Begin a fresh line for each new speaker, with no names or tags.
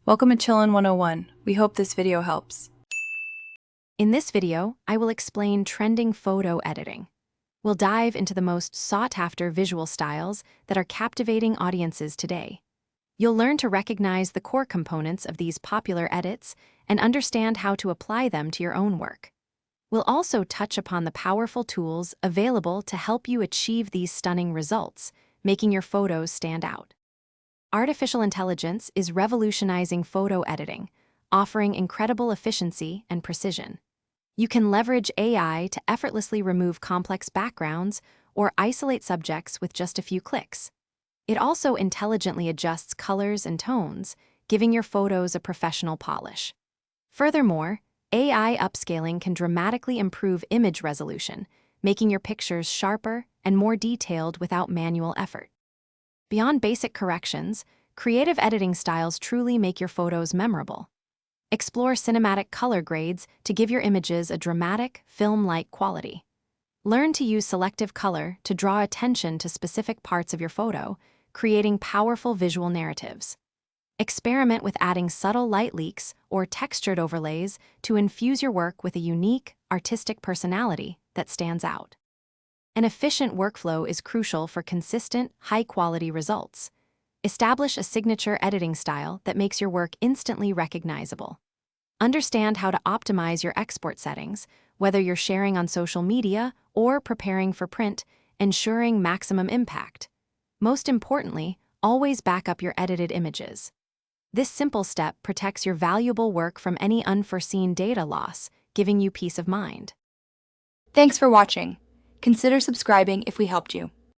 Welcome to Chillin' 101. We hope this video helps.
In this video, I will explain trending photo editing. We'll dive into the most sought-after visual styles that are captivating audiences today. You'll learn to recognize the core components of these popular edits and understand how to apply them to your own work. We'll also touch upon the powerful tools available to help you achieve these stunning results, making your photos stand out. Artificial intelligence is revolutionizing photo editing, offering incredible efficiency and precision. You can leverage AI to effortlessly remove complex backgrounds or isolate subjects with just a few clicks. It also intelligently adjusts colors and tones, giving your photos a professional polish. Furthermore, AI upscaling can dramatically improve image resolution, making your pictures sharper and more detailed without manual effort. Beyond basic corrections, creative editing styles truly make your photos memorable. Explore cinematic color grades to give your images a dramatic, film-like quality. Learn to use selective color to draw attention to specific parts of your photo, creating powerful visual narratives. Experiment with adding subtle light leaks or textured overlays to infuse your work with a unique, artistic personality that stands out. An efficient workflow is crucial for consistent, high-quality results. Establish a signature editing style that makes your work instantly recognizable. Understand how to optimize your export settings, whether you're sharing on social media or preparing for print, ensuring maximum impact. Most importantly, always back up your edited images. This simple step protects your valuable work from any unforeseen data loss, giving you peace of mind.
Thanks for watching. Consider subscribing if we helped you.